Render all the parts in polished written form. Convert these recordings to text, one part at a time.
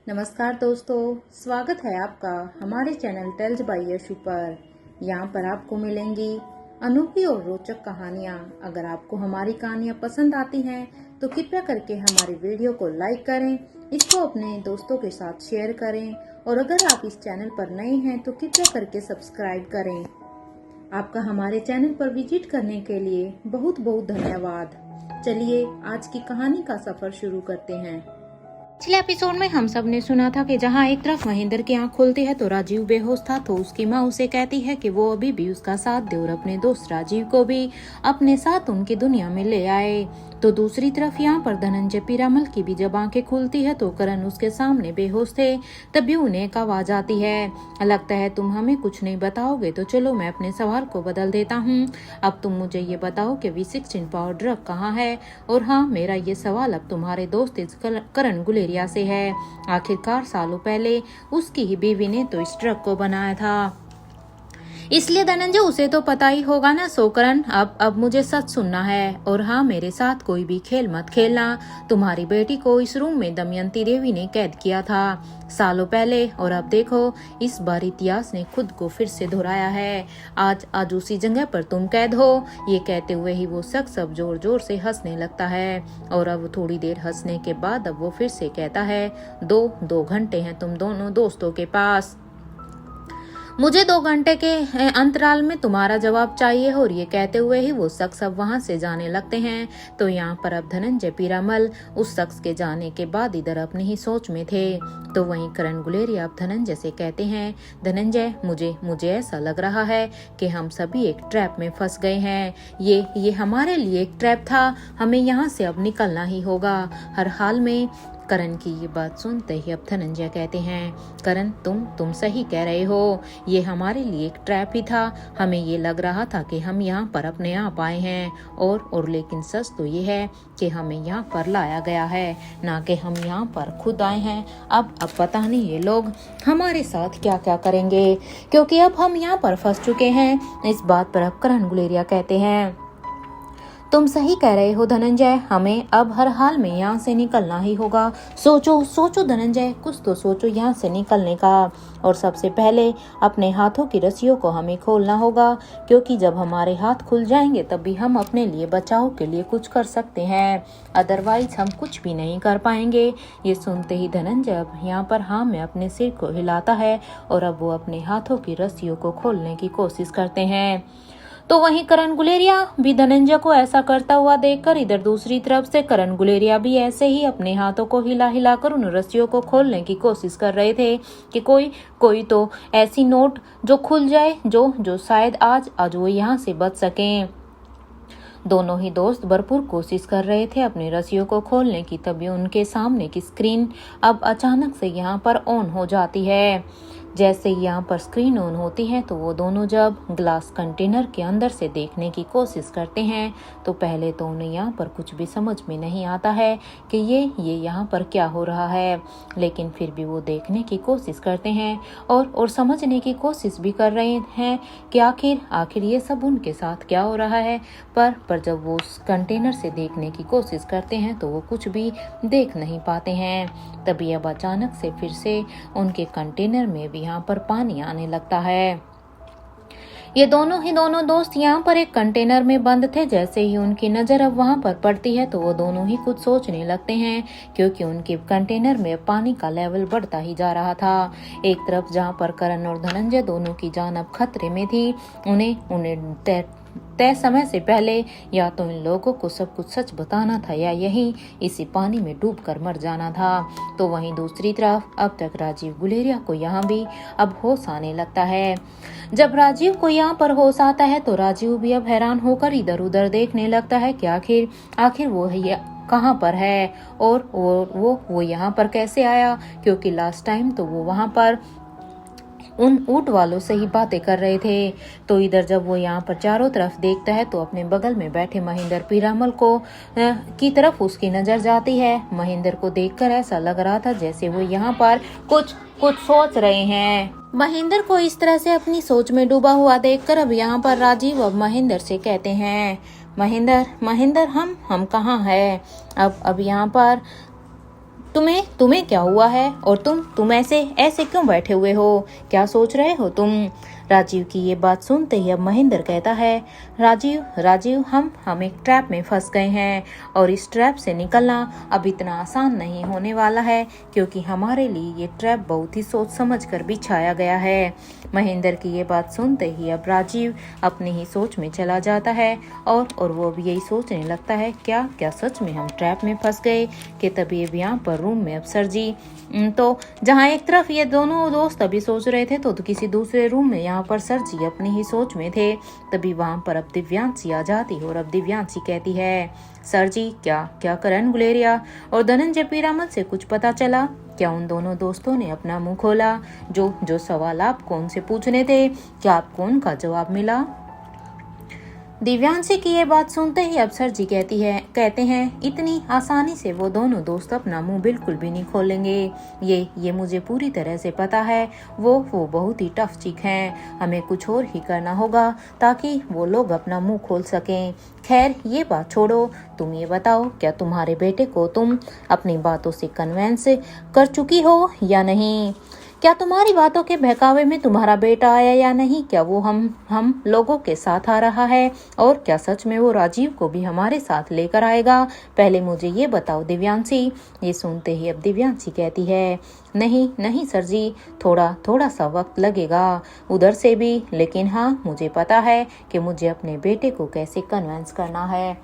नमस्कार दोस्तों, स्वागत है आपका हमारे चैनल टेल्स बाय यशु पर। यहाँ पर आपको मिलेंगी अनोखी और रोचक कहानियाँ। अगर आपको हमारी कहानियाँ पसंद आती हैं तो कृपया करके हमारी वीडियो को लाइक करें, इसको अपने दोस्तों के साथ शेयर करें और अगर आप इस चैनल पर नए हैं तो कृपया करके सब्सक्राइब करें। आपका हमारे चैनल पर विजिट करने के लिए बहुत बहुत धन्यवाद। चलिए आज की कहानी का सफर शुरू करते हैं। पिछले एपिसोड में हम सब ने सुना था कि जहाँ एक तरफ महेंद्र की आंख खुलती है तो राजीव बेहोश था, तो उसकी माँ उसे कहती है कि वो अभी भी उसका साथ दे और अपने दोस्त राजीव को भी अपने साथ उनकी दुनिया में ले आए। तो दूसरी तरफ यहाँ पर धनंजय पीरामल की भी जब आंखें खुलती है तो करण उसके सामने बेहोश थे। तभी उन्हें एक आवाज आती है, लगता है तुम हमें कुछ नहीं बताओगे, तो चलो मैं अपने सवाल को बदल देता हूँ। अब तुम मुझे ये बताओ कि V16 पावर ड्रग कहाँ है। और हाँ, मेरा ये सवाल अब तुम्हारे दोस्त करण गुलेरिया से है। आखिरकार सालों पहले उसकी ही बीवी ने तो इस ड्रग को बनाया था, इसलिए धनंजय उसे तो पता ही होगा ना। सोकरन, अब मुझे सच सुनना है और हाँ, मेरे साथ कोई भी खेल मत खेलना। तुम्हारी बेटी को इस रूम में दमयंती देवी ने कैद किया था सालों पहले, और अब देखो इस बार इतिहास ने खुद को फिर से दोहराया है। आज उसी जगह पर तुम कैद हो। ये कहते हुए ही वो शख्स अब जोर जोर से हंसने लगता है और अब थोड़ी देर हंसने के बाद अब वो फिर से कहता है, दो घंटे हैं तुम दोनों दोस्तों के पास, मुझे 2 घंटे के अंतराल में तुम्हारा जवाब चाहिए। और ये कहते हुए ही वो शख्स अब वहां से जाने लगते हैं। तो यहाँ पर अब धनंजय पीरामल उस शख्स के जाने के बाद इधर अपनी ही सोच में थे। तो वहीं करण गुलेरिया अब धनंजय से कहते हैं, धनंजय मुझे ऐसा लग रहा है कि हम सभी एक ट्रैप में फंस गए हैं। ये हमारे लिए एक ट्रैप था, हमें यहाँ से अब निकलना ही होगा हर हाल में। करण की ये बात सुनते ही अब धनंजय कहते हैं, करण तुम सही कह रहे हो, ये हमारे लिए एक ट्रैप ही था। हमें ये लग रहा था कि हम यहाँ पर अपने आप आए हैं और लेकिन सच तो ये है कि हमें यहाँ पर लाया गया है, ना कि हम यहाँ पर खुद आए हैं। अब पता नहीं ये लोग हमारे साथ क्या क्या करेंगे, क्योंकि अब हम यहाँ पर फंस चुके हैं। इस बात पर अब करण गुलेरिया कहते हैं, तुम सही कह रहे हो धनंजय, हमें अब हर हाल में यहाँ से निकलना ही होगा। सोचो धनंजय, कुछ तो सोचो यहाँ से निकलने का। और सबसे पहले अपने हाथों की रस्सियों को हमें खोलना होगा, क्योंकि जब हमारे हाथ खुल जाएंगे तभी हम अपने लिए बचाव के लिए कुछ कर सकते हैं, अदरवाइज हम कुछ भी नहीं कर पाएंगे। ये सुनते ही धनंजय अब यहाँ पर हाँ में अपने सिर को हिलाता है और अब वो अपने हाथों की रस्सियों को खोलने की कोशिश करते हैं। तो वहीं करण गुलेरिया भी धनंजय को ऐसा करता हुआ देखकर इधर दूसरी तरफ से करण गुलेरिया भी ऐसे ही अपने हाथों को हिला हिलाकर उन रस्सियों को खोलने की कोशिश कर रहे थे कि कोई तो ऐसी नोट जो खुल जाए जो शायद आज वो यहाँ से बच सकें। दोनों ही दोस्त भरपूर कोशिश कर रहे थे अपनी रस्सियों को खोलने की, तभी उनके सामने की स्क्रीन अब अचानक से यहाँ पर ऑन हो जाती है। जैसे यहाँ पर स्क्रीन ऑन होती है तो वो दोनों जब ग्लास कंटेनर के अंदर से देखने की कोशिश करते हैं तो पहले तो उन्हें यहाँ पर कुछ भी समझ में नहीं आता है कि ये यहाँ पर क्या हो रहा है, लेकिन फिर भी वो देखने की कोशिश करते हैं और समझने की कोशिश भी कर रहे हैं कि आखिर ये सब उनके साथ क्या हो रहा है। पर जब वो उस कंटेनर से देखने की कोशिश करते हैं तो वो कुछ भी देख नहीं पाते हैं। तभी अब अचानक से फिर से उनके कंटेनर में भी यहाँ पर पानी आने लगता है। ये दोनों दोस्त यहाँ पर एक कंटेनर में बंद थे। जैसे ही उनकी नजर अब वहाँ पर पड़ती है तो वो दोनों ही कुछ सोचने लगते हैं, क्योंकि उनके कंटेनर में पानी का लेवल बढ़ता ही जा रहा था। एक तरफ जहाँ पर करण और धनंजय दोनों की जान अब खतरे में थी, उन्हें तय समय से पहले या तो इन लोगों को सब कुछ सच बताना था या यही इसी पानी में डूबकर मर जाना था। तो वहीं दूसरी तरफ अब तक राजीव गुलेरिया को यहाँ भी अब होश आने लगता है। जब राजीव को यहाँ पर होश आता है तो राजीव भी अब हैरान होकर इधर उधर देखने लगता है कि आखिर वो है कहाँ पर है और वो यहाँ पर कैसे आया, क्योंकि लास्ट टाइम तो वो वहाँ पर उन ऊंट वालों से ही बातें कर रहे थे। तो इधर जब वो यहाँ पर चारों तरफ देखता है तो अपने बगल में बैठे महेंद्र पीरामल की तरफ उसकी नजर जाती है। महेंद्र को देखकर ऐसा लग रहा था जैसे वो यहाँ पर कुछ सोच रहे हैं। महेंद्र को इस तरह से अपनी सोच में डूबा हुआ देखकर अब यहाँ पर राजीव अब महेंद्र से कहते हैं, महेंद्र हम कहाँ है। अब यहाँ पर तुम्हें तुम्हें क्या हुआ है? और तुम ऐसे ऐसे क्यों बैठे हुए हो? क्या सोच रहे हो तुम? राजीव की ये बात सुनते ही अब महेंद्र कहता है, राजीव राजीव हम एक ट्रैप में फंस गए हैं और इस ट्रैप से निकलना अब इतना आसान नहीं होने वाला है, क्योंकि हमारे लिए ये ट्रैप बहुत ही सोच समझ कर बिछाया गया है। महेंद्र की ये बात सुनते ही अब राजीव अपनी ही सोच में चला जाता है और वो भी यही सोचने लगता है, क्या क्या सच में हम ट्रैप में फंस गए? कि तभी अब यहाँ पर रूम में अफसर जी तो जहाँ एक तरफ ये दोनों दोस्त अभी सोच रहे थे तो किसी दूसरे रूम में यहाँ पर सर जी अपनी ही सोच में थे। तभी वहाँ पर अब दिव्यांशी आ जाती है और अब दिव्यांशी कहती है, सर जी क्या क्या करण गुलेरिया और धनंजय पीरामल से कुछ पता चला? क्या उन दोनों दोस्तों ने अपना मुंह खोला? जो सवाल आपको उनसे पूछने थे, क्या आपको उनका जवाब मिला? दिव्यांशी की ये बात सुनते ही अफसर जी कहते हैं इतनी आसानी से वो दोनों दोस्त अपना मुंह बिल्कुल भी नहीं खोलेंगे। ये मुझे पूरी तरह से पता है। वो बहुत ही टफ चिक हैं। हमें कुछ और ही करना होगा ताकि वो लोग अपना मुंह खोल सकें। खैर ये बात छोड़ो, तुम ये बताओ, क्या तुम्हारे बेटे को तुम अपनी बातों से कन्विंस कर चुकी हो या नहीं? क्या तुम्हारी बातों के बहकावे में तुम्हारा बेटा आया या नहीं? क्या वो हम लोगों के साथ आ रहा है? और क्या सच में वो राजीव को भी हमारे साथ लेकर आएगा? पहले मुझे ये बताओ दिव्यांशी। ये सुनते ही अब दिव्यांशी कहती है, नहीं नहीं सर जी, थोड़ा सा वक्त लगेगा उधर से भी, लेकिन हाँ मुझे पता है कि मुझे अपने बेटे को कैसे कन्विंस करना है,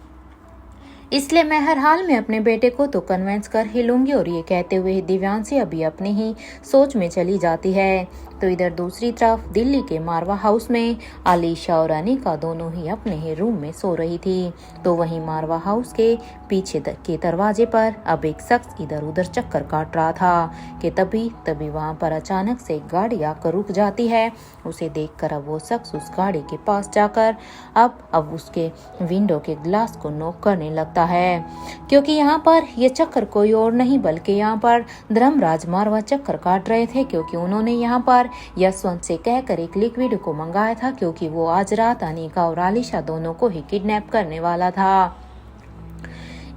इसलिए मैं हर हाल में अपने बेटे को तो कन्विंस कर ही लूंगी। और ये कहते हुए दिव्यांशी अभी अपनी ही सोच में चली जाती है। तो इधर दूसरी तरफ दिल्ली के मारवा हाउस में आलिशा और अनिका दोनों ही अपने ही रूम में सो रही थी। तो वहीं मारवा हाउस के पीछे के दरवाजे पर अब एक शख्स इधर उधर चक्कर काट रहा था कि तभी वहां पर अचानक से एक गाड़ी आकर रुक जाती है। उसे देखकर अब वो शख्स उस गाड़ी के पास जाकर अब उसके विंडो के ग्लास को नॉक करने लगता है, क्योंकि यहाँ पर ये चक्कर कोई और नहीं बल्कि यहाँ पर धर्मराज मारवा चक्कर काट रहे थे, क्योंकि उन्होंने यहाँ पर यशवंत से कहकर एक लिक्विड को मंगाया था, क्योंकि वो आज रात अनिका और आलिशा दोनों को ही किडनैप करने वाला था।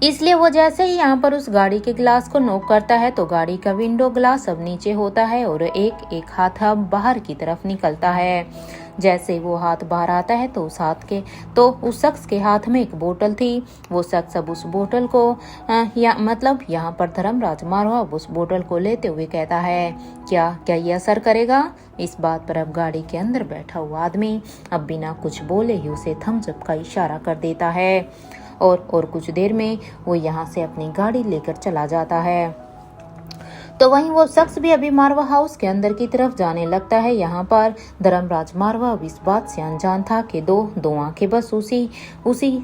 इसलिए वो जैसे ही यहाँ पर उस गाड़ी के ग्लास को नॉक करता है तो गाड़ी का विंडो ग्लास अब नीचे होता है और एक हाथ अब बाहर की तरफ निकलता है। जैसे वो हाथ बाहर आता है तो उस शख्स के हाथ में एक बोतल थी। वो शख्स अब उस बोतल को यहाँ पर धर्मराज मारवा उस बोतल को लेते हुए कहता है, क्या ये असर करेगा? इस बात पर अब गाड़ी के अंदर बैठा हुआ आदमी अब बिना कुछ बोले ही उसे थम्स अप का इशारा कर देता है और कुछ देर में वो यहाँ से अपनी गाड़ी लेकर चला जाता है। तो वहीं वो शख्स भी अभी मारवा हाउस के अंदर की तरफ जाने लगता है। यहाँ पर धर्मराज मारवा अब इस बात से अनजान था कि दो आंखें बस उसी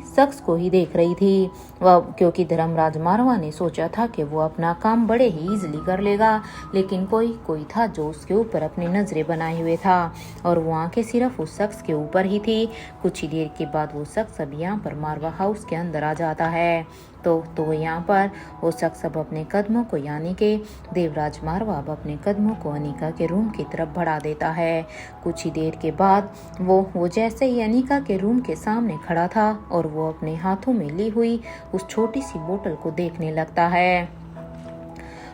शख्स को ही देख रही थी। वह क्योंकि धर्मराज मारवा ने सोचा था कि वो अपना काम बड़े ही इजीली कर लेगा, लेकिन कोई था जो उसके ऊपर अपनी नजरें बनाए हुए था और वो आंखें सिर्फ उस शख्स के ऊपर ही थी। कुछ ही देर के बाद वो शख्स अब यहाँ पर मारवा हाउस के अंदर आ जाता है। तो यहाँ पर वो शख्स अब अपने कदमों को यानी कि देवराज मारवा अब अपने कदमों को अनिका के रूम की तरफ बढ़ा देता है। कुछ ही देर के बाद वो जैसे ही अनिका के रूम के सामने खड़ा था और वो अपने हाथों में ली हुई उस छोटी सी बोतल को देखने लगता है।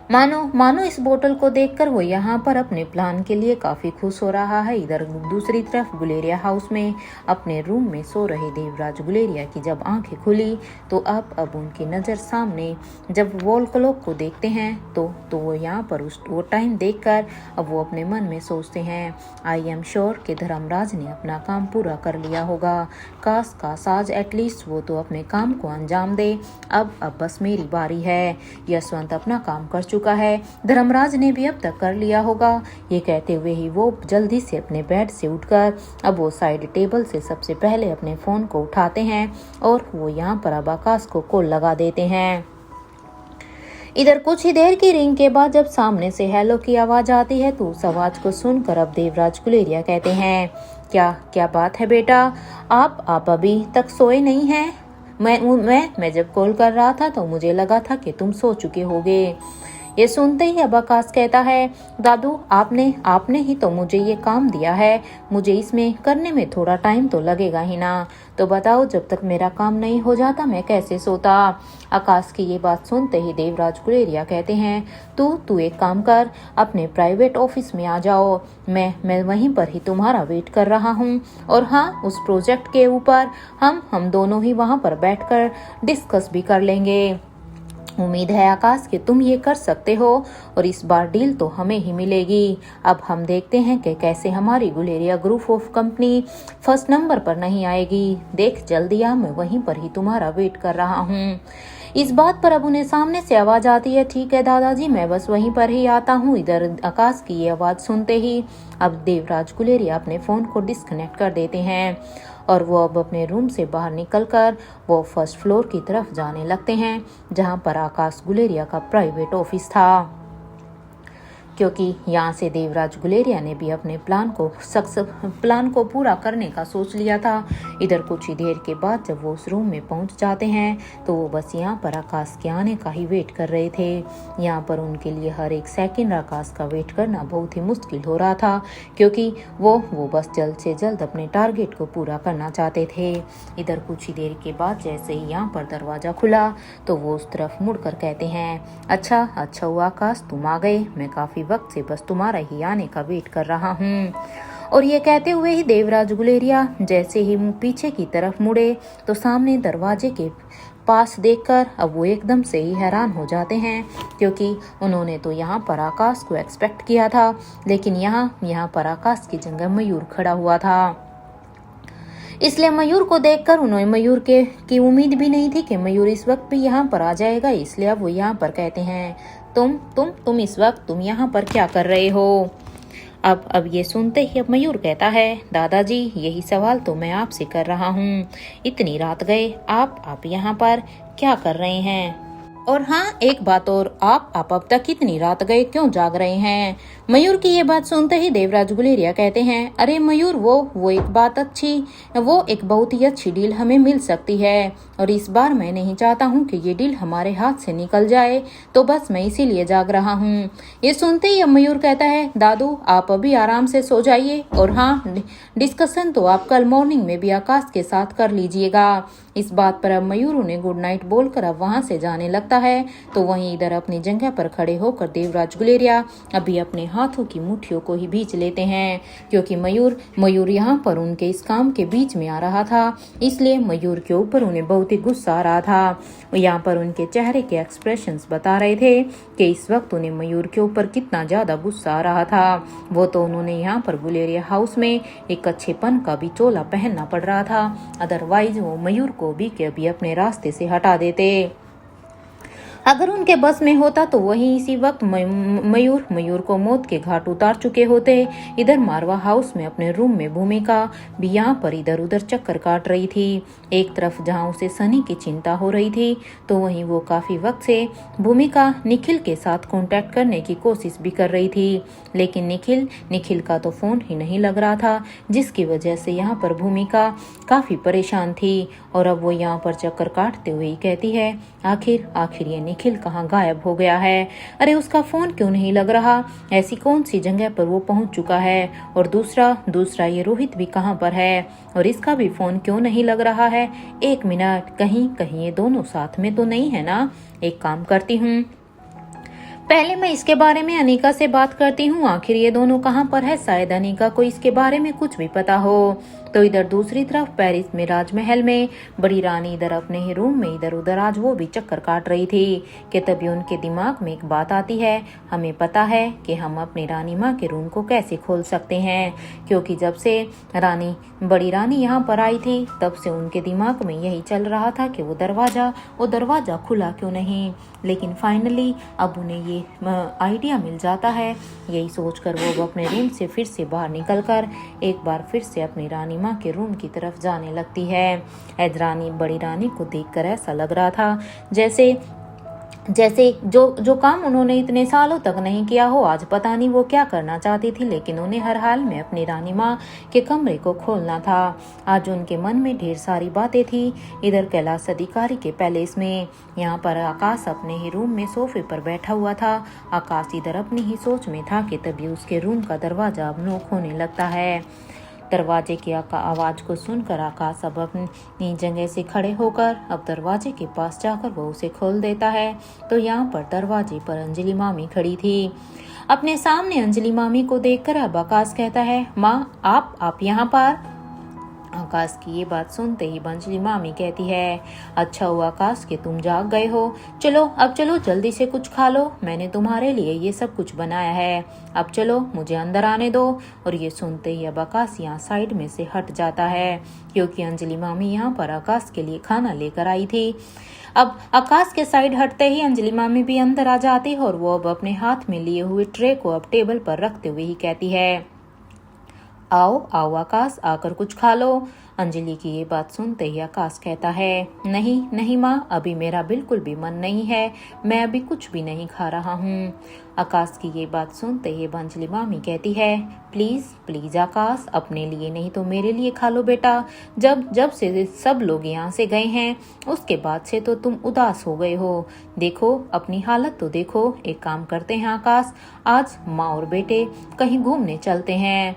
मानो इस बोतल को देखकर वो यहाँ पर अपने प्लान के लिए काफी खुश हो रहा है। इधर दूसरी तरफ गुलेरिया हाउस में अपने रूम में सो रहे देवराज गुलेरिया की जब आंखें खुली तो अब उनकी नजर सामने जब वॉल क्लॉक को देखते हैं तो वो यहाँ पर वो टाइम देखकर अब वो अपने मन में सोचते हैं, आई एम श्योर कि धर्मराज ने अपना काम पूरा कर लिया होगा। काश आज एटलीस्ट वो तो अपने काम को अंजाम दे। अब बस मेरी बारी है। यशवंत अपना काम कर चुका है, धर्मराज ने भी अब तक कर लिया होगा। ये कहते हुए ही वो जल्दी से अपने बेड से उठकर अब वो साइड टेबल से सबसे पहले अपने फोन को उठाते हैं और वो यहाँ पर अब आकाश को कॉल लगा देते हैं। इधर कुछ ही देर की रिंग के बाद जब सामने से हेलो की आवाज आती है तो उस आवाज को सुनकर अब देवराज गुलेरिया कहते हैं, क्या बात है बेटा, आप अभी तक सोए नहीं हैं? मैं जब कॉल कर रहा था तो मुझे लगा था कि तुम सो चुके होगे। ये सुनते ही अब आकाश कहता है, दादू आपने ही तो मुझे ये काम दिया है, मुझे इसमें करने में थोड़ा टाइम तो लगेगा ही ना, तो बताओ जब तक मेरा काम नहीं हो जाता मैं कैसे सोता। आकाश की ये बात सुनते ही देवराज गुलेरिया कहते हैं, तू एक काम कर, अपने प्राइवेट ऑफिस में आ जाओ, मैं वहीं पर ही तुम्हारा वेट कर रहा हूँ। और हाँ, उस प्रोजेक्ट के ऊपर हम दोनों ही वहाँ पर बैठकर डिस्कस भी कर लेंगे। उम्मीद है आकाश कि तुम ये कर सकते हो और इस बार डील तो हमें ही मिलेगी। अब हम देखते हैं कि कैसे हमारी Guleria group of company first number पर नहीं आएगी। देख जल्दी आ, मैं वहीं पर ही तुम्हारा वेट कर रहा हूँ। इस बात पर अब उन्हें सामने से आवाज आती है, ठीक है दादाजी, मैं बस वहीं पर ही आता हूँ। इधर आकाश की ये आवाज सुनते ही अब देवराज गुलेरिया अपने फोन को डिस्कनेक्ट कर देते हैं और वो अब अपने रूम से बाहर निकलकर वो फर्स्ट फ्लोर की तरफ जाने लगते हैं, जहां पर आकाश गुलेरिया का प्राइवेट ऑफिस था। क्योंकि यहाँ से देवराज गुलेरिया ने भी अपने प्लान को पूरा करने का सोच लिया था। इधर कुछ ही देर के बाद जब वो उस रूम में पहुंच जाते हैं तो वो बस यहाँ पर आकाश के आने का ही वेट कर रहे थे। यहाँ पर उनके लिए हर एक सेकंड आकाश का वेट करना बहुत ही मुश्किल हो रहा था, क्योंकि वो बस जल्द से जल्द अपने टारगेट को पूरा करना चाहते थे। इधर कुछ ही देर के बाद जैसे ही यहाँ पर दरवाजा खुला तो वो उस तरफ मुड़कर कहते हैं, अच्छा हुआ आकाश तुम आ गए, मैं काफी वक्त से बस तुम्हारा ही आने का वेट कर रहा हूँ। और ये कहते हुए ही देवराज गुलेरिया जैसे ही पीछे की तरफ मुड़े तो सामने दरवाजे के पास देखकर अब वो एकदम से ही हैरान हो जाते हैं, क्योंकि उन्होंने तो यहाँ पर आकाश को एक्सपेक्ट किया था, लेकिन यहाँ पर आकाश की जगह मयूर खड़ा हुआ था। इसलिए मयूर को देखकर उन्हें मयूर की उम्मीद भी नहीं थी कि मयूर इस वक्त भी यहाँ पर आ जाएगा। इसलिए अब वो यहाँ पर कहते हैं, तुम इस वक्त तुम यहाँ पर क्या कर रहे हो। अब ये सुनते ही अब मयूर कहता है, दादाजी यही सवाल तो मैं आपसे कर रहा हूँ, इतनी रात गए आप यहाँ पर क्या कर रहे हैं। और हाँ, एक बात और, आप अब तक इतनी रात गए क्यों जाग रहे हैं। मयूर की ये बात सुनते ही देवराज गुलेरिया कहते हैं, अरे मयूर वो एक बहुत ही अच्छी डील हमें मिल सकती है और इस बार मैं नहीं चाहता हूँ कि ये डील हमारे हाथ से निकल जाए, तो बस मैं इसीलिए जाग रहा हूँ। ये सुनते ही अब मयूर कहता है, दादू आप अभी आराम से सो जाइए और हाँ, डिस्कशन तो आप कल मॉर्निंग में भी आकाश के साथ कर लीजिएगा। इस बात पर अब मयूर उन्हें गुड नाइट बोलकर अब वहां से जाने लगता है। तो वहीं इधर अपनी जगह पर खड़े होकर देवराज गुलेरिया अभी अपने हाथों की मुट्ठियों को ही भींच लेते हैं, क्योंकि मयूर यहाँ पर उनके इस काम के बीच में आ रहा था, इसलिए मयूर के ऊपर उन्हें बहुत ही गुस्सा आ रहा था। यहाँ पर उनके चेहरे के एक्सप्रेशंस बता रहे थे कि इस वक्त उन्हें मयूर के ऊपर कितना ज्यादा गुस्सा आ रहा था। वो तो उन्होंने यहाँ पर गुलेरिया हाउस में एक अच्छेपन का भी चोला पहनना पड़ रहा था, अदरवाइज वो मयूर को भी के अभी अपने रास्ते से हटा देते। अगर उनके बस में होता तो वही इसी वक्त मयूर को मौत के घाट उतार चुके होते। इधर मारवा हाउस में अपने रूम में भूमिका भी यहाँ पर इधर उधर चक्कर काट रही थी। एक तरफ जहाँ उसे सनी की चिंता हो रही थी तो वहीं वो काफी वक्त से भूमिका निखिल के साथ कांटेक्ट करने की कोशिश भी कर रही थी, लेकिन निखिल का तो फोन ही नहीं लग रहा था, जिसकी वजह से यहाँ पर भूमिका काफी परेशान थी। और अब वो यहाँ पर चक्कर काटते हुए ही कहती है, आखिर ये निखिल कहाँ गायब हो गया है। अरे उसका फोन क्यों नहीं लग रहा, ऐसी कौन सी जगह पर वो पहुंच चुका है। और दूसरा ये रोहित भी कहाँ पर है और इसका भी फोन क्यों नहीं लग रहा है। एक मिनट, कहीं ये दोनों साथ में तो नहीं है ना। एक काम करती हूँ, पहले मैं इसके बारे में अनीका से बात करती हूँ, आखिर ये दोनों कहाँ पर है, शायद अनीका को इसके बारे में कुछ भी पता हो। तो इधर दूसरी तरफ पेरिस में राजमहल में बड़ी रानी इधर अपने ही रूम में इधर उधर आज वो भी चक्कर काट रही थी कि तभी उनके दिमाग में एक बात आती है, हमें पता है कि हम अपनी रानी माँ के रूम को कैसे खोल सकते हैं, क्योंकि जब से बड़ी रानी यहाँ पर आई थी तब से उनके दिमाग में यही चल रहा था कि वो दरवाजा खुला क्यों नहीं। लेकिन फाइनली अब उन्हें ये आइडिया मिल जाता है। यही सोचकर वो अपने रूम से फिर से बाहर निकलकर एक बार फिर से अपनी रानी माँ के रूम की तरफ जाने लगती है। बड़ी रानी को देखकर ऐसा लग रहा था जैसे जैसे जो काम उन्होंने इतने सालों तक नहीं किया हो। आज पता नहीं वो क्या करना चाहती थी, लेकिन उन्हें हर हाल में अपनी रानी माँ के कमरे को खोलना था। आज उनके मन में ढेर सारी बातें थी। इधर कैलाश अधिकारी के पैलेस में, यहाँ पर आकाश अपने ही रूम में सोफे पर बैठा हुआ था। आकाश इधर अपनी ही सोच में था कि तभी उसके रूम का दरवाजा अब नॉक होने लगता है। दरवाजे की आवाज को सुनकर आकाश अब अपनी जगह से खड़े होकर अब दरवाजे के पास जाकर वो उसे खोल देता है। तो यहाँ पर दरवाजे पर अंजलि मामी खड़ी थी। अपने सामने अंजलि मामी को देखकर अब आकाश कहता है, माँ आप यहाँ पर। आकाश की ये बात सुनते ही अंजलि मामी कहती है, अच्छा हुआ आकाश कि तुम जाग गए हो। चलो जल्दी से कुछ खा लो, मैंने तुम्हारे लिए ये सब कुछ बनाया है। अब चलो मुझे अंदर आने दो। और ये सुनते ही अब आकाश यहाँ साइड में से हट जाता है, क्योंकि अंजलि मामी यहाँ पर आकाश के लिए खाना लेकर आई थी। अब आकाश के साइड हटते ही अंजलि मामी भी अंदर आ जाती है और वो अब अपने हाथ में लिए हुए ट्रे को अब टेबल पर रखते हुए ही कहती है, आओ आकाश, आकर कुछ खा लो। अंजलि की ये बात सुनते ही आकाश कहता है, नहीं माँ, अभी मेरा बिल्कुल भी मन नहीं है, मैं अभी कुछ भी नहीं खा रहा हूँ। आकाश की ये बात सुनते ही अंजलि मामी कहती है, प्लीज आकाश, अपने लिए नहीं तो मेरे लिए खा लो बेटा। जब से सब लोग यहाँ से गए हैं उसके बाद से तो तुम उदास हो गए हो। देखो अपनी हालत तो देखो। एक काम करते हैं आकाश, आज माँ और बेटे कहीं घूमने चलते हैं।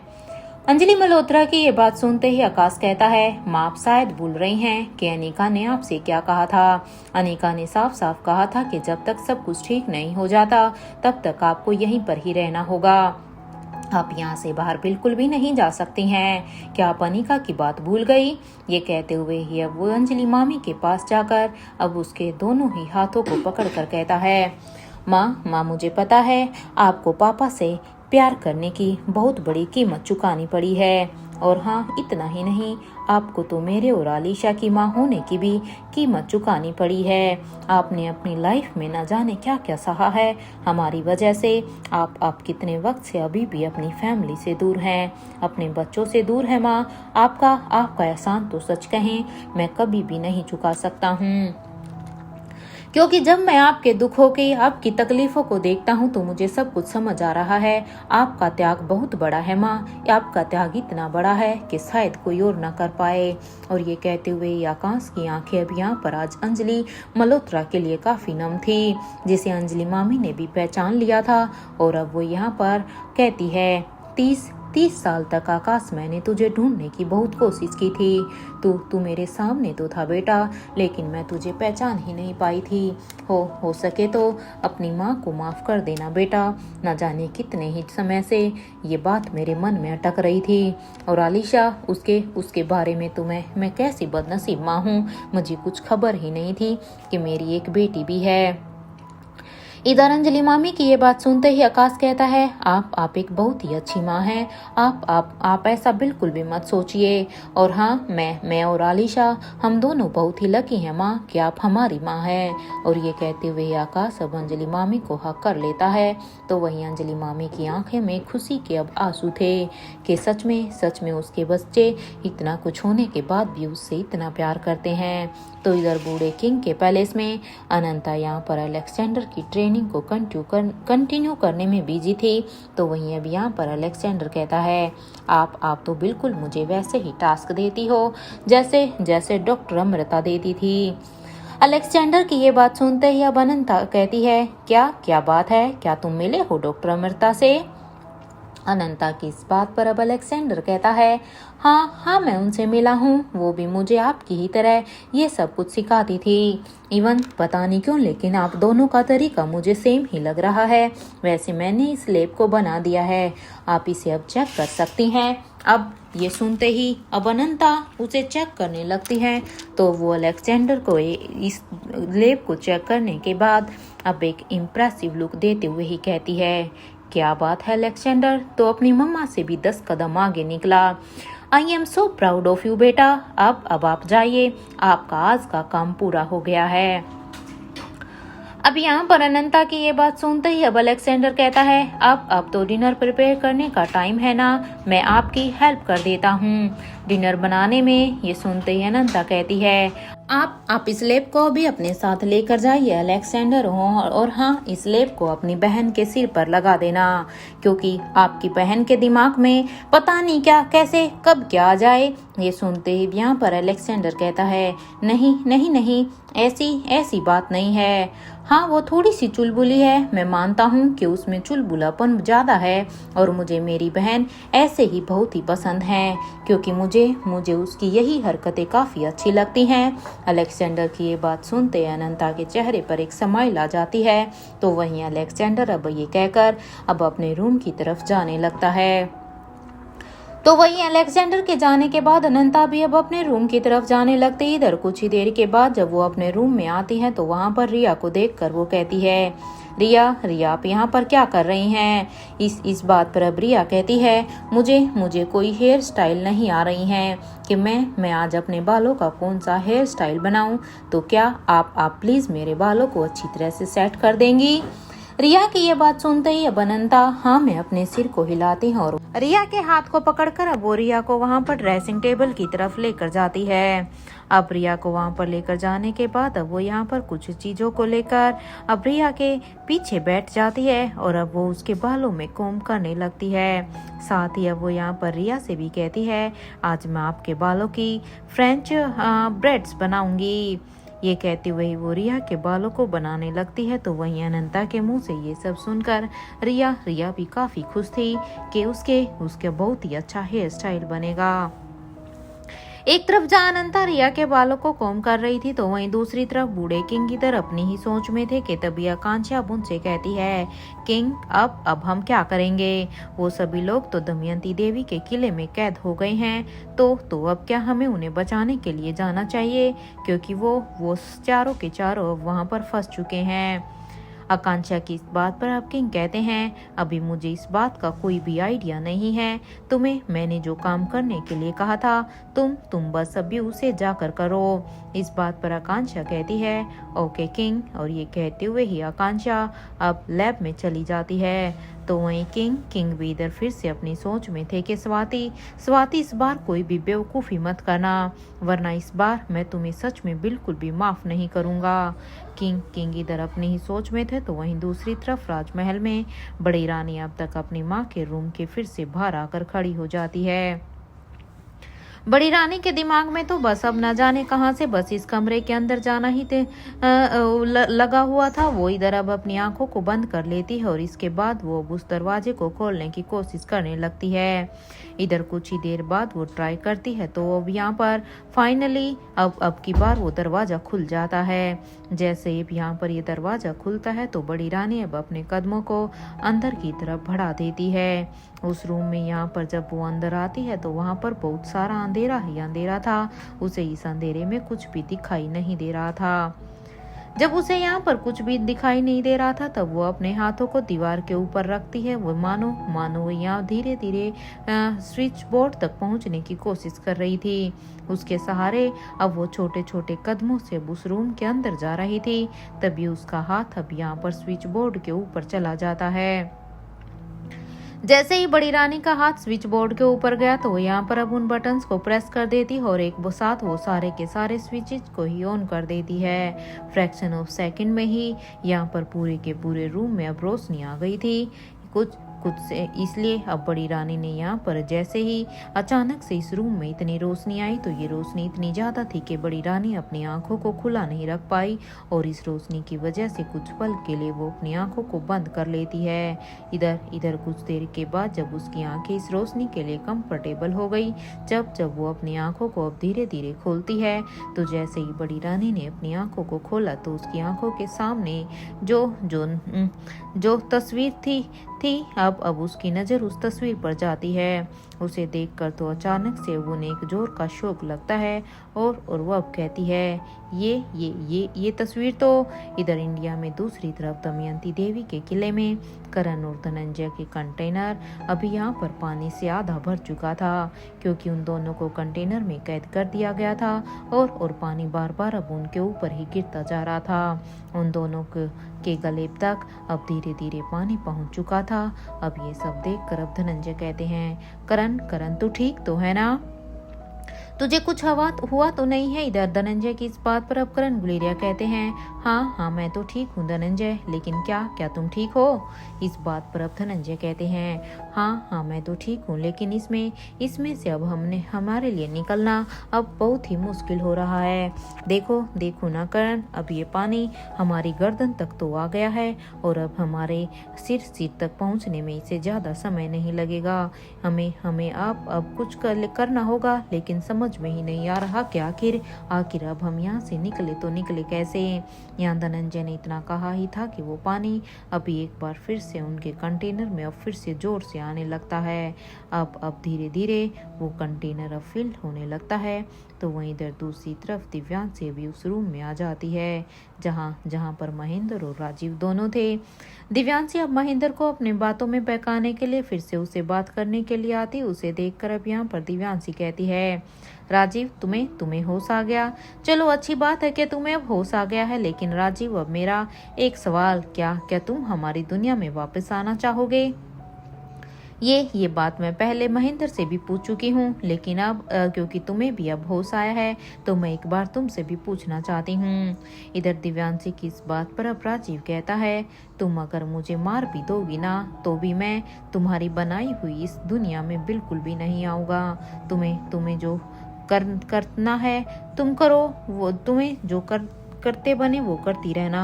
अंजलि मल्होत्रा की ये बात सुनते ही आकाश कहता है, माँ आप शायद भूल रही हैं कि अनीका ने आपसे क्या कहा था। अनीका ने साफ साफ कहा था कि जब तक सब कुछ ठीक नहीं हो जाता तब तक आपको यहीं पर ही रहना होगा। आप यहाँ से बाहर बिल्कुल भी नहीं जा सकती हैं। क्या आप अनीका की बात भूल गई? ये कहते हुए ही अब वो अंजलि मामी के पास जाकर अब उसके दोनों ही हाथों को पकड़कर कहता है, माँ मुझे पता है आपको पापा से प्यार करने की बहुत बड़ी कीमत चुकानी पड़ी है, और हाँ इतना ही नहीं, आपको तो मेरे और आलिशा की माँ होने की भी कीमत चुकानी पड़ी है। आपने अपनी लाइफ में न जाने क्या क्या सहा है हमारी वजह से। आप कितने वक्त से अभी भी अपनी फैमिली से दूर हैं, अपने बच्चों से दूर है माँ। आपका एहसान तो सच कहें मैं कभी भी नहीं चुका सकता हूँ, क्योंकि जब मैं आपके दुखों की, आपकी तकलीफों को देखता हूँ तो मुझे सब कुछ समझ आ रहा है। आपका त्याग बहुत बड़ा है माँ, आपका त्याग इतना बड़ा है कि शायद कोई और न कर पाए। और ये कहते हुए आकाश की आंखें अब यहाँ पर आज अंजलि मल्होत्रा के लिए काफी नम थी, जिसे अंजलि मामी ने भी पहचान लिया था। और अब वो यहाँ पर कहती है, 30 साल तक आकाश मैंने तुझे ढूंढने की बहुत कोशिश की थी। तू मेरे सामने तो था बेटा, लेकिन मैं तुझे पहचान ही नहीं पाई थी। हो सके तो अपनी माँ को माफ कर देना बेटा। न जाने कितने ही समय से ये बात मेरे मन में अटक रही थी। और आलिशा, उसके बारे में तो मैं कैसी बदनसीब माँ हूँ, मुझे कुछ खबर ही नहीं थी कि मेरी एक बेटी भी है। इधर अंजलि मामी की ये बात सुनते ही आकाश कहता है, आप एक बहुत ही अच्छी माँ हैं। आप ऐसा बिल्कुल भी मत सोचिए। और हाँ, मैं और आलिशा हम दोनों बहुत ही लकी हैं माँ कि आप हमारी माँ हैं। और ये कहते हुए आकाश अब अंजलि मामी को हक कर लेता है। तो वहीं अंजलि मामी की आंखें में खुशी के अब आंसू थे कि सच में उसके बच्चे इतना कुछ होने के बाद भी उससे इतना प्यार करते हैं। तो इधर बूढ़े किंग के पैलेस में अनंता यहाँ पर अलेक्जेंडर की ट्रेनिंग को कंटिन्यू करने में बिजी थी। तो वहीं अब यहाँ पर अलेक्जेंडर कहता है, आप तो बिल्कुल मुझे वैसे ही टास्क देती हो जैसे डॉक्टर अमृता देती थी। अलेक्जेंडर की ये बात सुनते ही अब अनंता कहती है, क्या बात है, क्या तुम मिले हो डॉक्टर अमृता से? अनंता की इस बात पर अब अलेक्जेंडर कहता है, हाँ मैं उनसे मिला हूँ, वो भी मुझे आपकी ही तरह ये सब कुछ सिखाती थी। इवन पता नहीं क्यों, लेकिन आप दोनों का तरीका मुझे सेम ही लग रहा है। वैसे मैंने इस लैब को बना दिया है, आप इसे अब चेक कर सकती हैं। अब ये सुनते ही अब अनंता उसे चेक करने लगती है। तो वो अलेक्जेंडर को इस लैब को चेक करने के बाद अब एक इम्प्रेसिव लुक देते हुए ही कहती है, क्या बात है अलेक्जेंडर, तो अपनी मम्मा से भी 10 कदम आगे निकला। I am so proud of you बेटा। अब आप जाइए, आपका आज का काम पूरा हो गया है। अब यहाँ पर अनंता की ये बात सुनते ही अब अलेक्जेंडर कहता है, अब तो डिनर प्रिपेयर करने का टाइम है ना, मैं आपकी हेल्प कर देता हूँ डिनर बनाने में। ये सुनते ही अनंता कहती है, आप इस लेप को भी अपने साथ लेकर जाइए अलेक्जेंडर, और हाँ, इस लेप को अपनी बहन के सिर पर लगा देना, क्योंकि आपकी बहन के दिमाग में पता नहीं क्या कैसे कब क्या आ जाए। ये सुनते ही यहाँ पर अलेक्जेंडर कहता है, नहीं नहीं नहीं, ऐसी बात नहीं है। हाँ, वो थोड़ी सी चुलबुली है, मैं मानता हूँ कि उसमें चुलबुलापन ज़्यादा है, और मुझे मेरी बहन ऐसे ही बहुत ही पसंद है, क्योंकि मुझे उसकी यही हरकतें काफ़ी अच्छी लगती हैं। अलेक्जेंडर की ये बात सुनते अनंता के चेहरे पर एक स्माइल आ जाती है। तो वहीं अलेक्जेंडर अब ये कहकर अब अपने रूम की तरफ जाने लगता है। तो वहीं अलेक्जेंडर के जाने के बाद अनंता भी अब अपने रूम की तरफ जाने लगती है। इधर कुछ ही देर के बाद जब वो अपने रूम में आती है तो वहां पर रिया को देखकर वो कहती है, रिया आप यहाँ पर क्या कर रही हैं? इस बात पर अब रिया कहती है, मुझे कोई हेयर स्टाइल नहीं आ रही है कि मैं आज अपने बालों का कौन सा हेयर स्टाइल बनाऊं, तो क्या आप प्लीज मेरे बालों को अच्छी तरह से सेट कर देंगी? रिया की ये बात सुनते ही अब अनंता हाँ में अपने सिर को हिलाती है और रिया के हाथ को पकड़कर अब वो रिया को वहां पर ड्रेसिंग टेबल की तरफ लेकर जाती है। अब रिया को वहां पर लेकर जाने के बाद अब वो यहाँ पर कुछ चीजों को लेकर अब रिया के पीछे बैठ जाती है और अब वो उसके बालों में कोम करने लगती है। साथ ही अब वो यहाँ पर रिया से भी कहती है, आज मैं आपके बालों की फ्रेंच ब्रेड्स बनाऊंगी। ये कहते हुए वो रिया के बालों को बनाने लगती है। तो वहीं अनंता के मुंह से ये सब सुनकर रिया भी काफी खुश थी कि उसके बहुत ही अच्छा हेयर स्टाइल बनेगा। एक तरफ जहाँ अनंता रिया के बालों को कोम कर रही थी तो वहीं दूसरी तरफ बूढ़े किंग इधर अपनी ही सोच में थे कि तभी आकांक्षा अब उनसे कहती है, किंग अब हम क्या करेंगे? वो सभी लोग तो दमयंती देवी के किले में कैद हो गए हैं, तो अब क्या हमें उन्हें बचाने के लिए जाना चाहिए, क्योंकि वो चारों के चारों वहां पर फंस चुके हैं। आकांक्षा की इस बात पर अब किंग कहते हैं, अभी मुझे इस बात का कोई भी आइडिया नहीं है। तुम्हें मैंने जो काम करने के लिए कहा था तुम बस अभी उसे जाकर करो। इस बात पर आकांक्षा कहती है, ओके किंग, और ये कहते हुए ही आकांक्षा अब लैब में चली जाती है। तो वहीं किंग भी इधर फिर से अपनी सोच में थे कि स्वाति इस बार कोई भी बेवकूफ़ी मत करना, वरना इस बार मैं तुम्हें सच में बिल्कुल भी माफ़ नहीं करूँगा। किंग इधर अपनी ही सोच में थे। तो वहीं दूसरी तरफ राजमहल में बड़ी रानी अब तक अपनी माँ के रूम के फिर से बाहर आकर खड़ी हो जाती है। बड़ी रानी के दिमाग में तो बस अब न जाने कहां से बस इस कमरे के अंदर जाना ही लगा हुआ था। वो इधर अब अपनी आंखों को बंद कर लेती है और इसके बाद वो अब उस दरवाजे को खोलने की कोशिश करने लगती है। इधर कुछ ही देर बाद वो ट्राई करती है तो अब यहाँ पर फाइनली अब की बार वो दरवाजा खुल जाता है। जैसे ही यहाँ पर ये दरवाजा खुलता है तो बड़ी रानी अब अपने कदमों को अंदर की तरफ बढ़ा देती है। उस रूम में यहाँ पर जब वो अंदर आती है तो वहाँ पर बहुत सारा अंधेरा ही अंधेरा था। उसे इस अंधेरे में कुछ भी दिखाई नहीं दे रहा था। जब उसे यहाँ पर कुछ भी दिखाई नहीं दे रहा था तब वो अपने हाथों को दीवार के ऊपर रखती है। वो मानो वो यहाँ धीरे धीरे स्विच बोर्ड तक पहुँचने की कोशिश कर रही थी। उसके सहारे अब वो छोटे छोटे कदमों से उस रूम के अंदर जा रही थी। तभी उसका हाथ अब यहाँ पर स्विच बोर्ड के ऊपर चला जाता है। जैसे ही बड़ी रानी का हाथ स्विच बोर्ड के ऊपर गया तो वो यहाँ पर अब उन बटन्स को प्रेस कर देती है और एक साथ वो सारे के सारे स्विचेस को ही ऑन कर देती है। फ्रैक्शन ऑफ सेकंड में ही यहाँ पर पूरे के पूरे रूम में अब रोशनी आ गई थी। कुछ से इसलिए अब बड़ी रानी ने यहाँ पर जैसे ही अचानक से इस रूम में इतनी रोशनी आई तो ये रोशनी इतनी ज़्यादा थी कि बड़ी रानी अपनी आंखों को खुला नहीं रख पाई और इस रोशनी की वजह से कुछ पल के लिए वो अपनी आंखों को बंद कर लेती है। इधर कुछ देर के बाद जब उसकी आंखें इस रोशनी के लिए कंफर्टेबल हो गई, जब वो अपनी आंखों को अब धीरे धीरे खोलती है तो जैसे ही बड़ी रानी ने अपनी आंखों को खोला तो उसकी आंखों के सामने जो तस्वीर थी अब उसकी नज़र उस तस्वीर पर जाती है। उसे देखकर तो अचानक से उन्हें एक जोर का शौक लगता है और वो अब कहती है, ये तस्वीर तो इधर इंडिया में दूसरी तरफ दमयंती देवी के किले में करण और धनंजय के कंटेनर अभी यहाँ पर पानी से आधा भर चुका था, क्योंकि उन दोनों को कंटेनर में कैद कर दिया गया था और पानी बार बार अब उनके ऊपर ही गिरता जा रहा था। उन दोनों के गले तक अब धीरे धीरे पानी पहुंच चुका था। अब ये सब देखकर अब धनंजय कहते हैं, करण तू ठीक तो है ना? तुझे कुछ हुआ तो नहीं है? इधर धनंजय की इस बात पर अब करण गुलेरिया कहते हैं, हाँ हाँ मैं तो ठीक हूँ धनंजय, लेकिन क्या क्या तुम ठीक हो? इस बात पर अब धनंजय कहते हैं, हाँ हाँ मैं तो ठीक हूँ, लेकिन इसमें से अब हमारे लिए निकलना अब बहुत ही मुश्किल हो रहा है। देखो देखो ना करण, अब ये पानी हमारी गर्दन तक तो आ गया है और अब हमारे सिर तक पहुँचने में इसे ज़्यादा समय नहीं लगेगा। हमें अब कुछ करना होगा, लेकिन समझ में ही नहीं आ रहा कि आखिर अब हम यहाँ से निकले तो निकले कैसे। यहाँ धनंजय ने इतना कहा ही था कि वो पानी अभी एक बार फिर से उनके कंटेनर में अब फिर से जोर से आने लगता है। अब धीरे धीरे वो कंटेनर अब फिल होने लगता है। तो वहीं इधर दूसरी तरफ दिव्यांशी भी उस रूम में आ जाती है जहाँ पर महेंद्र और राजीव दोनों थे। दिव्यांशी अब महेंद्र को अपने बातों में बहकाने के लिए फिर से उसे बात करने के लिए आती। उसे देखकर अब यहाँ पर दिव्यांशी कहती है, राजीव तुम्हें होश आ गया। चलो अच्छी बात है कि तुम्हें अब होश आ गया है, लेकिन राजीव अब मेरा एक सवाल, क्या तुम हमारी दुनिया में वापस आना चाहोगे? ये बात मैं पहले महेंद्र से भी पूछ चुकी हूँ, लेकिन अब क्योंकि तुम्हें भी अब होश आया है तो मैं एक बार तुमसे भी पूछना चाहती हूँ। इधर दिव्यांशी की इस बात पर अब राजीव कहता है, तुम अगर मुझे मार भी दोगी ना तो भी मैं तुम्हारी बनाई हुई इस दुनिया में बिल्कुल भी नहीं आऊँगा। तुम्हें जो करना है तुम करो, वो तुम्हें जो करते बने वो करती रहना।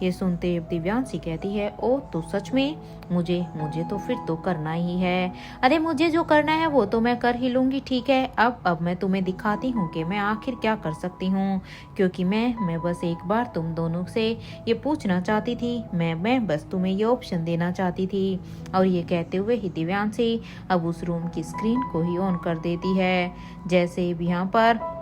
ये सुनते दिव्यांशी कहती है, ओ तो सच में मुझे तो फिर तो करना ही है। अरे मुझे जो करना है वो तो मैं कर ही लूंगी, ठीक है। अब मैं तुम्हें दिखाती हूँ कि मैं आखिर क्या कर सकती हूँ, क्योंकि मैं बस एक बार तुम दोनों से ये पूछना चाहती थी। मैं बस तुम्हें ये ऑप्शन देना चाहती थी। और ये कहते हुए ही दिव्यांशी अब उस रूम की स्क्रीन को ही ऑन कर देती है। जैसे भी यहाँ पर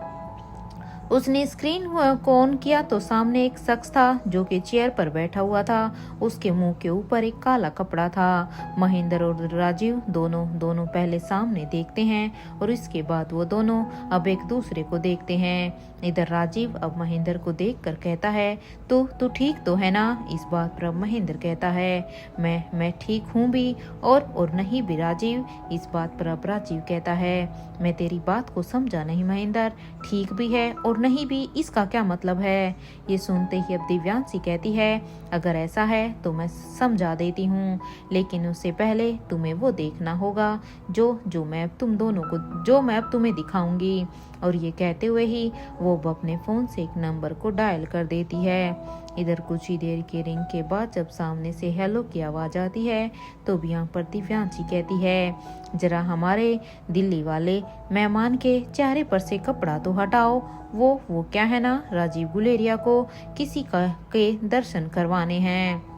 उसने स्क्रीन को ऑन किया तो सामने एक शख्स था जो कि चेयर पर बैठा हुआ था। उसके मुंह के ऊपर एक काला कपड़ा था। महेंद्र और राजीव दोनों पहले सामने देखते हैं और इसके बाद वो दोनों अब एक दूसरे को देखते हैं। इधर राजीव अब महेंद्र को देखकर कहता है, तू ठीक तो है ना? इस बात पर अब महेंद्र कहता है, मैं ठीक हूँ भी और नहीं भी राजीव। इस बात पर अब राजीव कहता है, मैं तेरी बात को समझा नहीं महेंद्र, ठीक भी है और नहीं भी इसका क्या मतलब है? ये सुनते ही अब दिव्यांशी कहती है, अगर ऐसा है तो मैं समझा देती हूँ, लेकिन उससे पहले तुम्हें वो देखना होगा जो मैं अब तुम्हें दिखाऊंगी। और ये कहते हुए ही वो अपने फोन से एक नंबर को डायल कर देती है। इधर कुछ ही देर के रिंग के बाद जब सामने से हेलो की आवाज आती है तो भी यहाँ पर दिव्यांशी कहती है, जरा हमारे दिल्ली वाले मेहमान के चेहरे पर से कपड़ा तो हटाओ। वो क्या है ना, राजीव गुलेरिया को किसी के दर्शन करवाने हैं।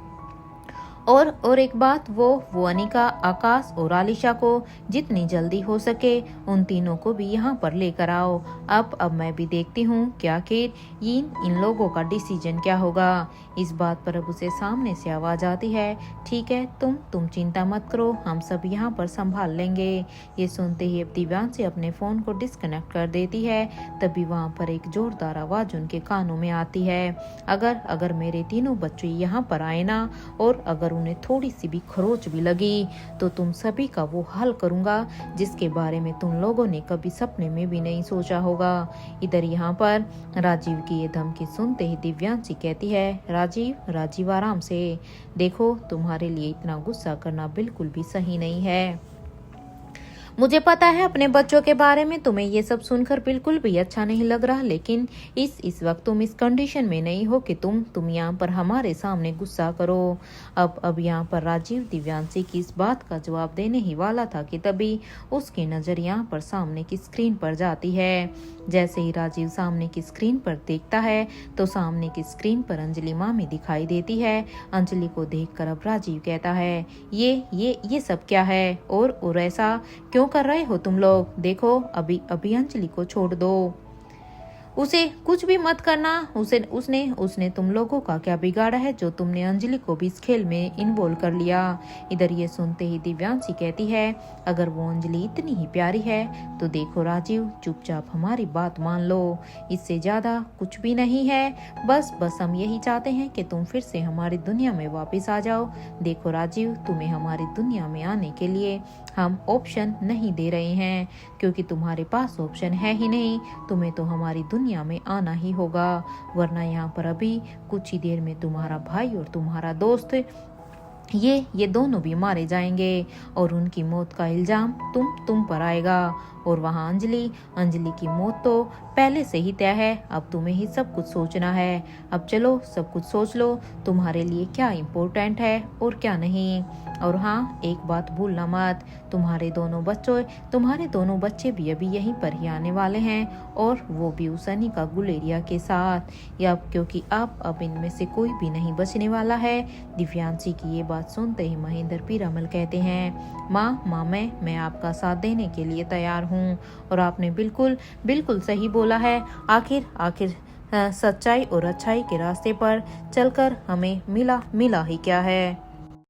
और एक बात, वो अनिका, आकाश और आलिशा को जितनी जल्दी हो सके उन तीनों को भी यहाँ पर लेकर आओ। अब मैं भी देखती हूँ कि आखिर इन लोगों का डिसीजन क्या होगा। इस बात पर अब उसे सामने से आवाज आती है, ठीक है तुम चिंता मत करो, हम सब यहाँ पर संभाल लेंगे। ये सुनते ही अब दिव्यांशी अपने फोन को डिस्कनेक्ट कर देती है। तभी वहाँ पर एक जोरदार आवाज उनके कानों में आती है, अगर मेरे तीनों बच्चे यहाँ पर आए ना और अगर उन्हें थोड़ी सी भी खरोच भी लगी तो तुम सभी का वो हाल करूंगा जिसके बारे में तुम लोगों ने कभी सपने में भी नहीं सोचा होगा। इधर यहाँ पर राजीव की ये धमकी सुनते ही दिव्यांशी कहती है, राजीव आराम से, देखो तुम्हारे लिए इतना गुस्सा करना बिल्कुल भी सही नहीं है। मुझे पता है अपने बच्चों के बारे में तुम्हें ये सब सुनकर बिल्कुल भी अच्छा नहीं लग रहा, लेकिन इस वक्त तुम इस कंडीशन में नहीं हो कि तुम यहाँ पर हमारे सामने गुस्सा करो। अब यहाँ पर राजीव दिव्यांशी की इस बात का जवाब देने ही वाला था कि तभी उसकी नज़र यहाँ पर सामने की स्क्रीन पर जाती है। जैसे ही राजीव सामने की स्क्रीन पर देखता है तो सामने की स्क्रीन पर अंजलि मामी दिखाई देती है। अंजलि को देखकर अब राजीव कहता है, ये सब क्या है और ऐसा क्यों कर रहे हो तुम लोग? देखो अभी अंजलि को छोड़ दो, उसे कुछ भी मत करना। उसने तुम लोगों का क्या बिगाड़ा है जो तुमने अंजलि को भी इस खेल में इन्वॉल्व कर लिया। इधर ये सुनते ही दिव्यांशी कहती है, अगर वो अंजलि इतनी ही प्यारी है तो देखो राजीव, चुपचाप हमारी बात मान लो, इससे ज्यादा कुछ भी नहीं है। बस हम यही चाहते हैं कि तुम फिर से हमारी दुनिया में वापस आ जाओ। देखो राजीव, तुम्हें हमारी दुनिया में आने के लिए हम ऑप्शन नहीं दे रहे हैं, क्योंकि तुम्हारे पास ऑप्शन है ही नहीं। तुम्हें तो हमारी दुनिया में आना ही होगा, वरना यहाँ पर अभी कुछ ही देर में तुम्हारा भाई और तुम्हारा दोस्त ये दोनों भी मारे जाएंगे और उनकी मौत का इल्जाम तुम पर आएगा। और वहाँ अंजलि की मौत तो पहले से ही तय है। अब तुम्हें ही सब कुछ सोचना है। अब चलो सब कुछ सोच लो, तुम्हारे लिए क्या इम्पोर्टेंट है और क्या नहीं। और हाँ, एक बात भूलना मत, तुम्हारे दोनों बच्चे भी अभी यहीं पर ही आने वाले हैं, और वो भी उस अनिका गुलेरिया के साथ। या क्योंकि अब इनमें से कोई भी नहीं बचने वाला है। दिव्यांशी की ये बात सुनते ही महेंद्र पीरामल कहते हैं, माँ मैं आपका साथ देने के लिए तैयार हूँ। और आपने बिल्कुल सही बोला है। आखिर सच्चाई और अच्छाई के रास्ते पर चलकर हमें मिला ही क्या है।